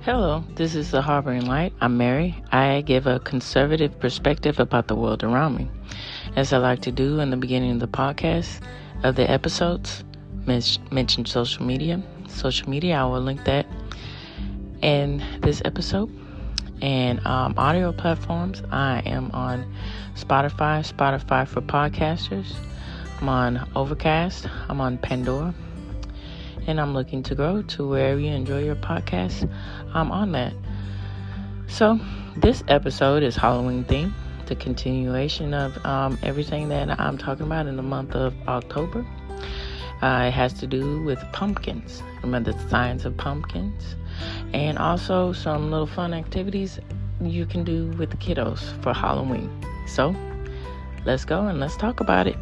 Hello, this is The Harboring Light. I'm Mary. I give a conservative perspective about the world around me. As I like to do in the beginning of the podcast, of the episodes, mention social media. Social media, I will link that in this episode. And audio platforms, I am on Spotify for podcasters. I'm on Overcast. I'm on Pandora. And I'm looking to grow to wherever you enjoy your podcast. I'm on that. So this episode is Halloween theme, the continuation of everything that I'm talking about in the month of October. It has to do with pumpkins, remember the science of pumpkins, and also some little fun activities you can do with the kiddos for Halloween. So let's go and let's talk about it.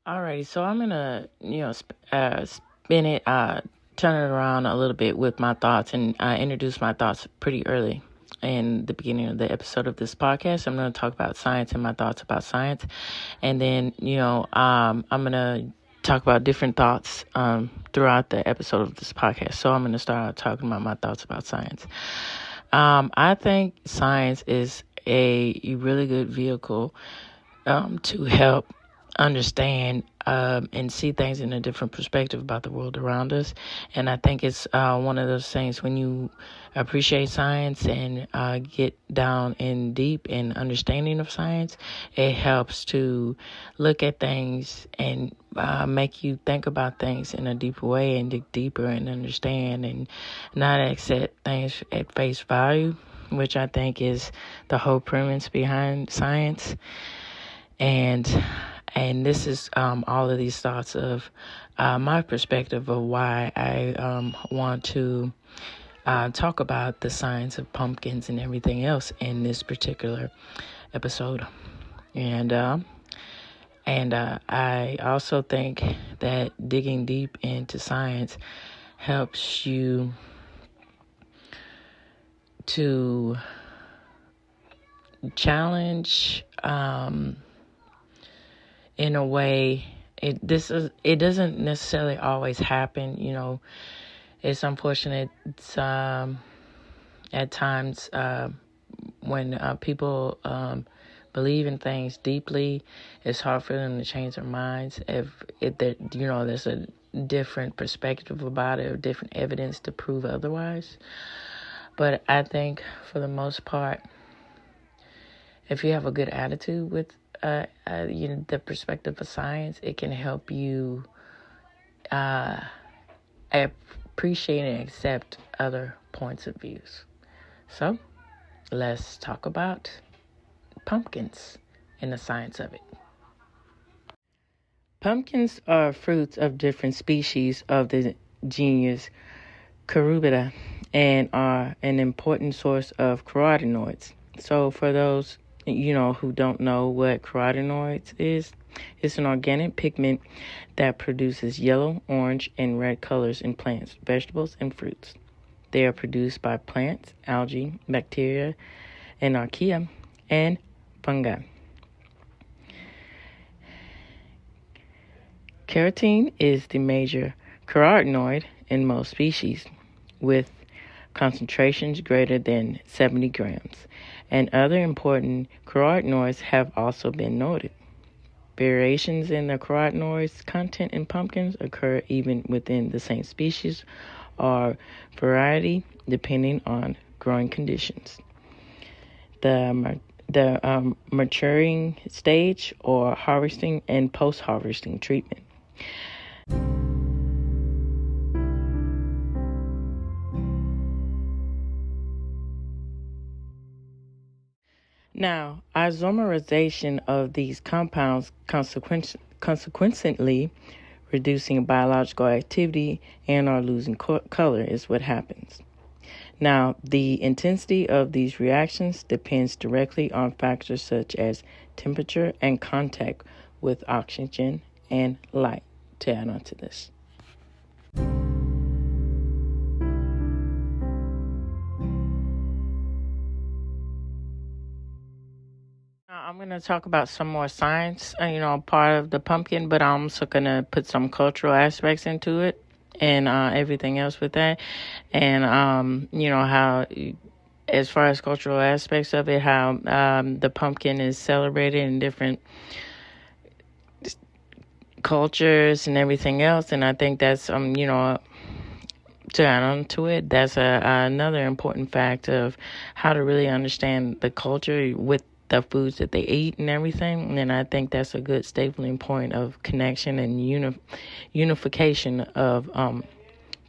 Alrighty, so I'm gonna, spin it, turn it around a little bit with my thoughts, and introduce my thoughts pretty early in the beginning of the episode of this podcast. I'm gonna talk about science and my thoughts about science, and then I'm gonna talk about different thoughts throughout the episode of this podcast. So I'm gonna start out talking about my thoughts about science. I think science is a really good vehicle to help understand and see things in a different perspective about the world around us. And I think it's one of those things when you appreciate science and get down in deep in understanding of science, it helps to look at things and make you think about things in a deeper way and dig deeper and understand and not accept things at face value, which I think is the whole premise behind science. And this is all of these thoughts of my perspective of why I want to talk about the science of pumpkins and everything else in this particular episode. And I also think that digging deep into science helps you to challenge in a way. It doesn't necessarily always happen. It's unfortunate. It's at times when people believe in things deeply, it's hard for them to change their minds. There's a different perspective about it, or different evidence to prove otherwise. But I think for the most part, if you have a good attitude with the perspective of science, it can help you appreciate and accept other points of views. So let's talk about pumpkins and the science of it. Pumpkins are fruits of different species of the genus Cucurbita and are an important source of carotenoids. So for those who don't know what carotenoids is, it's an organic pigment that produces yellow, orange, and red colors in plants, vegetables, and fruits. They are produced by plants, algae, bacteria, and archaea, and fungi. Carotene is the major carotenoid in most species, with concentrations greater than 70 grams, and other important carotenoids have also been noted. Variations in the carotenoids content in pumpkins occur even within the same species or variety, depending on growing conditions. The maturing stage, or harvesting and post-harvesting treatment. Now, isomerization of these compounds consequently reducing biological activity and are losing color is what happens. Now, the intensity of these reactions depends directly on factors such as temperature and contact with oxygen and light, to add on to this. going to talk about some more science, part of the pumpkin, but I'm also going to put some cultural aspects into it and everything else with that. And, how, as far as cultural aspects of it, how the pumpkin is celebrated in different cultures and everything else. And I think that's, to add on to it, that's another important fact of how to really understand the culture with the foods that they eat and everything. And I think that's a good stapling point of connection and unification of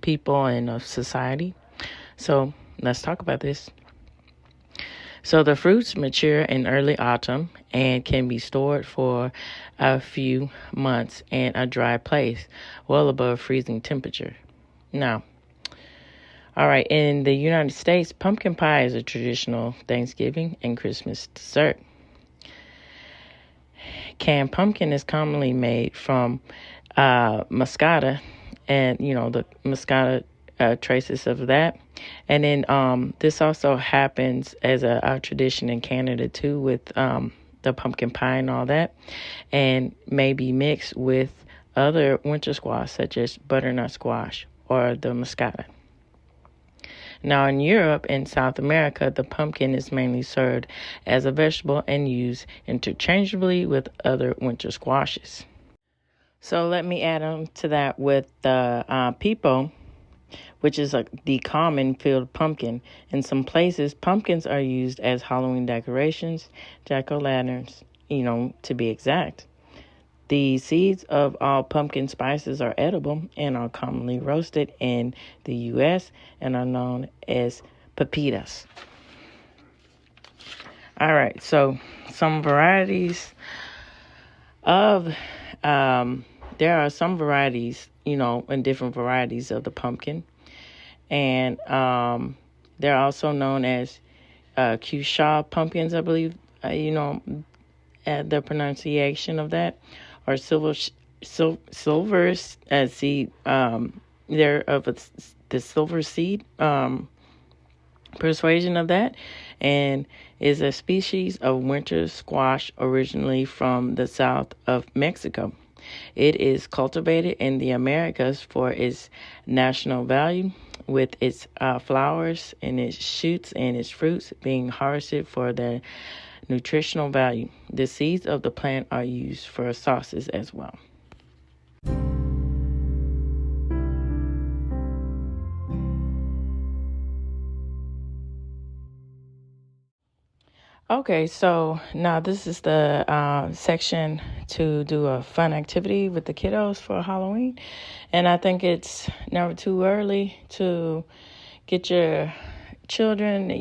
people and of society. So let's talk about this. So the fruits mature in early autumn and can be stored for a few months in a dry place, well above freezing temperature. Now, all right, in the United States, pumpkin pie is a traditional Thanksgiving and Christmas dessert. Canned pumpkin is commonly made from muscata, and, the muscata traces of that. And then this also happens as a tradition in Canada, too, with the pumpkin pie and all that, and may be mixed with other winter squash, such as butternut squash or the muscata. Now, in Europe and South America, the pumpkin is mainly served as a vegetable and used interchangeably with other winter squashes. So let me add on to that with the pepo, which is the common field pumpkin. In some places, pumpkins are used as Halloween decorations, jack-o'-lanterns, to be exact. The seeds of all pumpkin spices are edible and are commonly roasted in the U.S. and are known as pepitas. All right, so some varieties of, there are some varieties, and different varieties of the pumpkin. And they're also known as Cushaw pumpkins, I believe, the pronunciation of that. Or silver seed. They're of the silver seed persuasion of that, and is a species of winter squash originally from the south of Mexico. It is cultivated in the Americas for its national value, with its flowers and its shoots and its fruits being harvested for their nutritional value. The seeds of the plant are used for sauces as well. Okay, so now this is the section to do a fun activity with the kiddos for Halloween. And I think it's never too early to get your children,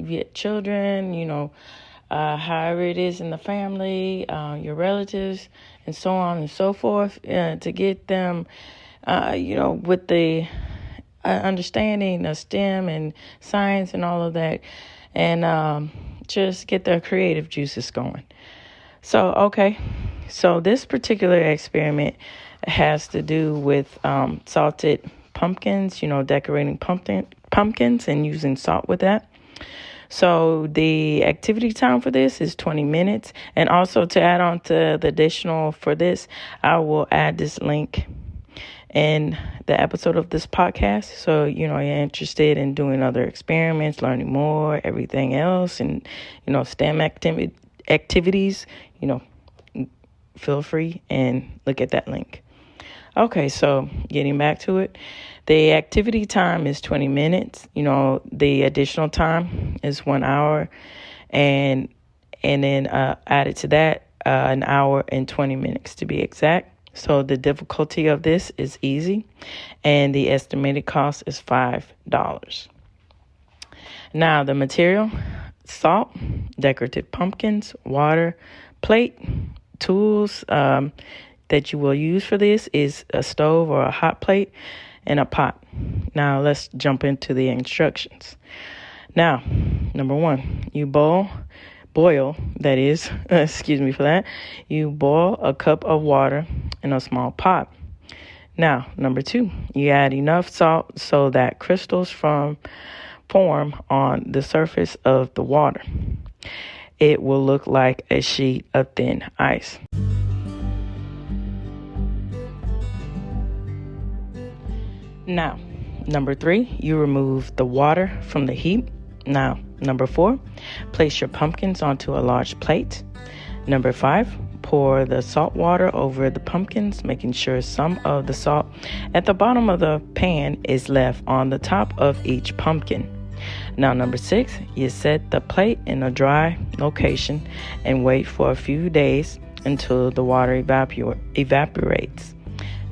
however it is in the family, your relatives, and so on and so forth, to get them, with the understanding of STEM and science and all of that, and just get their creative juices going. So this particular experiment has to do with salted pumpkins, decorating pumpkins and using salt with that. So the activity time for this is 20 minutes. And also to add on to the additional for this, I will add this link in the episode of this podcast. So, you're interested in doing other experiments, learning more, everything else, and, STEM activities, feel free and look at that link. Okay, so getting back to it, the activity time is 20 minutes. The additional time is 1 hour, and then added to that, an hour and 20 minutes to be exact. So the difficulty of this is easy, and the estimated cost is $5. Now the material: salt, decorative pumpkins, water, plate, tools that you will use for this is a stove or a hot plate and a pot. Now let's jump into the instructions. Now, number one, you boil, excuse me for that, you boil a cup of water in a small pot. Now, number two, you add enough salt so that crystals form on the surface of the water. it will look like a sheet of thin ice. Now, number 3, you remove the water from the heap. Now, number 4, place your pumpkins onto a large plate. Number 5, pour the salt water over the pumpkins, making sure some of the salt at the bottom of the pan is left on the top of each pumpkin. Now, number 6, you set the plate in a dry location and wait for a few days until the water evaporates.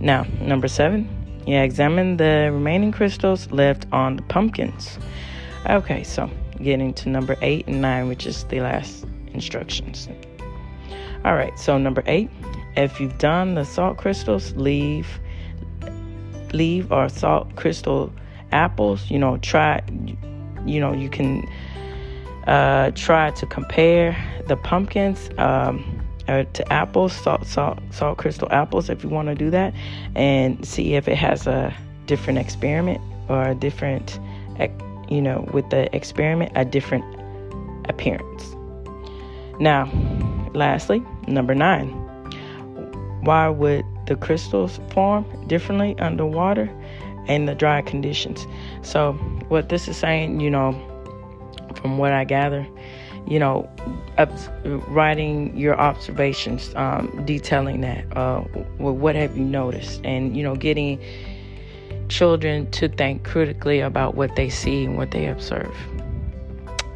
Now, number 7, you examine the remaining crystals left on the pumpkins. Okay, so getting to number 8 and 9, which is the last instructions. All right, so number 8, if you've done the salt crystals, leave or salt crystal apples, you can try to compare the pumpkins to apples, salt crystal apples, if you want to do that, and see if it has a different experiment or a different, with the experiment, a different appearance. Now, lastly, number 9, why would the crystals form differently underwater in the dry conditions? So what this is saying, from what I gather, writing your observations, detailing that, what have you noticed, and, getting children to think critically about what they see and what they observe.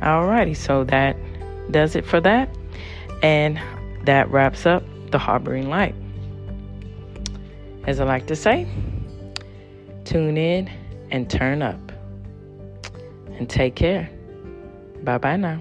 Alrighty, so that does it for that. And that wraps up the Harboring Light. As I like to say, tune in and turn up. And take care. Bye-bye now.